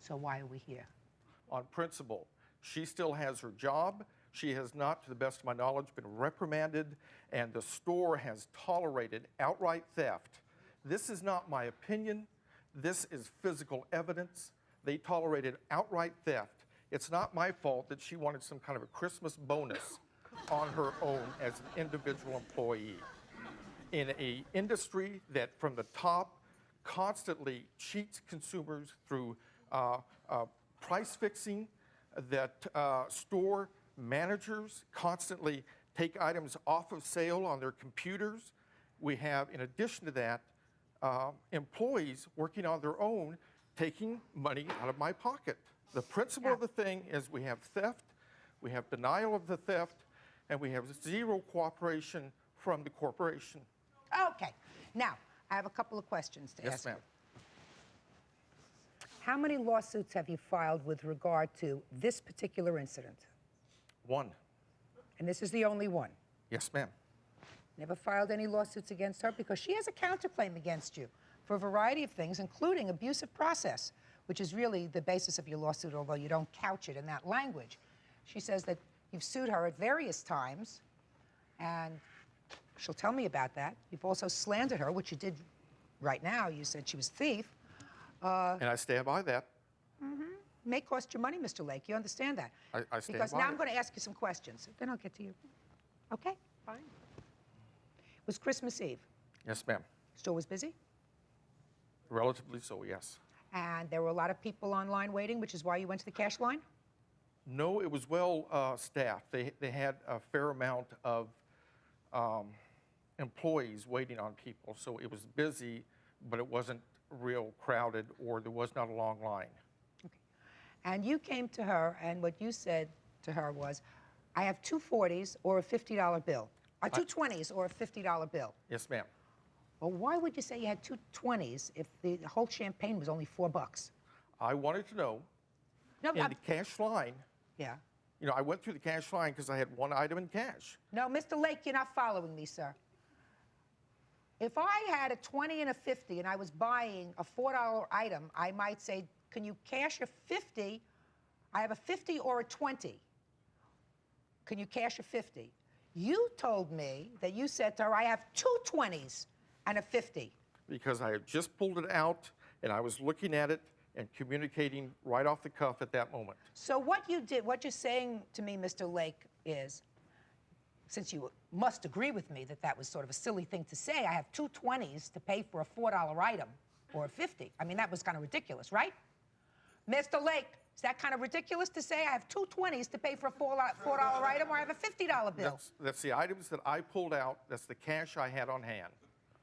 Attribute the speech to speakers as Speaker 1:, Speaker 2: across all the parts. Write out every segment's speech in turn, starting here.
Speaker 1: So why are we here?
Speaker 2: On principle. She still has her job. She has not, to the best of my knowledge, been reprimanded, and the store has tolerated outright theft. This is not my opinion. This is physical evidence. They tolerated outright theft. It's not my fault that she wanted some kind of a Christmas bonus on her own as an individual employee. In an industry that from the top constantly cheats consumers through price fixing, that store managers constantly take items off of sale on their computers. We have, in addition to that, employees working on their own, taking money out of my pocket. The principle of the thing is we have theft, we have denial of the theft, and we have zero cooperation from the corporation.
Speaker 1: Okay. Now, I have a couple of questions to ask.
Speaker 2: Yes, ma'am.
Speaker 1: How many lawsuits have you filed with regard to this particular incident?
Speaker 2: One.
Speaker 1: And this is the only one?
Speaker 2: Yes, ma'am.
Speaker 1: Never filed any lawsuits against her because she has a counterclaim against you for a variety of things, including abusive process, which is really the basis of your lawsuit, although you don't couch it in that language. She says that you've sued her at various times, and she'll tell me about that. You've also slandered her, which you did right now. You said she was a thief.
Speaker 2: And I stand by that.
Speaker 1: May cost you money, Mr. Lake. You understand that?
Speaker 2: I stand by it.
Speaker 1: Because now I'm going to ask you some questions. Then I'll get to you. Okay? Fine. It was Christmas Eve.
Speaker 2: Yes, ma'am.
Speaker 1: Store was busy?
Speaker 2: Relatively so, yes.
Speaker 1: And there were a lot of people online waiting, which is why you went to the cash line?
Speaker 2: No, it was well staffed. They had a fair amount of employees waiting on people, so it was busy, but it wasn't real crowded, or there was not a long line.
Speaker 1: Okay. And you came to her, and what you said to her was, I have two 40s or a $50 bill. Or two 20s or a $50 bill.
Speaker 2: Yes, ma'am.
Speaker 1: Well, why would you say you had two 20s if the whole champagne was only $4?
Speaker 2: I wanted to know, in the cash line,
Speaker 1: yeah.
Speaker 2: you know, I went through the cash line because I had one item in cash.
Speaker 1: No, Mr. Lake, you're not following me, sir. If I had a 20 and a 50 and I was buying a $4 item, I might say, can you cash a 50? I have a 50 or a 20. Can you cash a 50? You told me that you said to her, I have two 20s and a 50.
Speaker 2: Because I had just pulled it out and I was looking at it and communicating right off the cuff at that moment.
Speaker 1: So what you did, what you're saying to me, Mr. Lake, is, since you must agree with me that that was sort of a silly thing to say, I have two 20s to pay for a $4 item or a 50. I mean, that was kind of ridiculous, right? Mr. Lake, is that kind of ridiculous to say I have two 20s to pay for a $4 item or I have a $50 bill?
Speaker 2: That's the items that I pulled out. That's the cash I had on hand.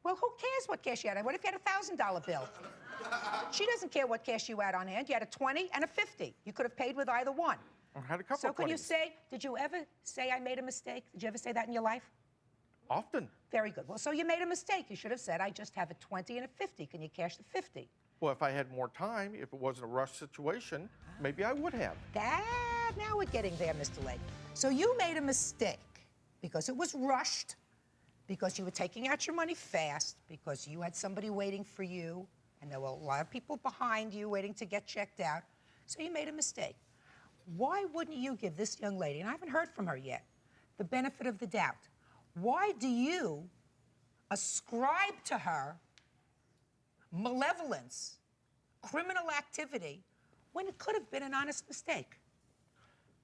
Speaker 1: Well, who cares what cash you had? What if you had a $1,000 bill? She doesn't care what cash you had on hand. You had a 20 and a 50. You could have paid with either one.
Speaker 2: I had a couple
Speaker 1: So
Speaker 2: of 20s.
Speaker 1: can you say, did you ever say I made a mistake? Did you ever say that in your life?
Speaker 2: Often.
Speaker 1: Very good. Well, so you made a mistake. You should have said, I just have a 20 and a 50. Can you cash the 50?
Speaker 2: Well, if I had more time, if it wasn't a rush situation, maybe I would have.
Speaker 1: Now we're getting there, Mr. Lake. So you made a mistake because it was rushed, because you were taking out your money fast, because you had somebody waiting for you, and there were a lot of people behind you waiting to get checked out. So you made a mistake. Why wouldn't you give this young lady, and I haven't heard from her yet, the benefit of the doubt? Why do you ascribe to her malevolence, criminal activity, when it could have been an honest mistake?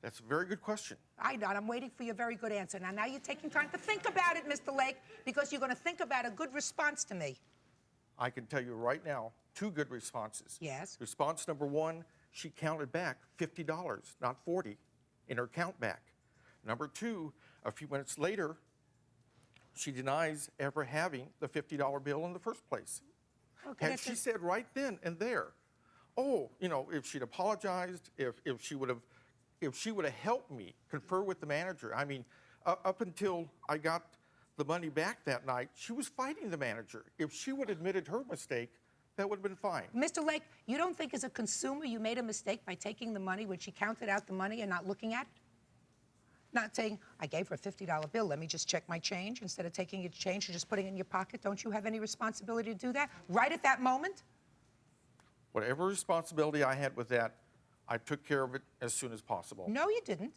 Speaker 2: That's a very good question.
Speaker 1: I'm waiting for your very good answer. Now you're taking time to think about it, Mr. Lake, because you're going to think about a good response to me.
Speaker 2: I can tell you right now, two good responses.
Speaker 1: Yes.
Speaker 2: Response number one, she counted back $50, not 40, in her count back. Number two, a few minutes later, she denies ever having the $50 bill in the first place.
Speaker 1: Okay,
Speaker 2: And she said right then and there, oh, you know, if she'd apologized, if she would have helped me confer with the manager. I mean, up until I got the money back that night, she was fighting the manager. If she would have admitted her mistake, that would have been fine.
Speaker 1: Mr. Lake, you don't think as a consumer you made a mistake by taking the money when she counted out the money and not looking at it? Not saying, I gave her a $50 bill, let me just check my change instead of taking your change and just putting it in your pocket. Don't you have any responsibility to do that right at that moment?
Speaker 2: Whatever responsibility I had with that, I took care of it as soon as possible.
Speaker 1: No, you didn't.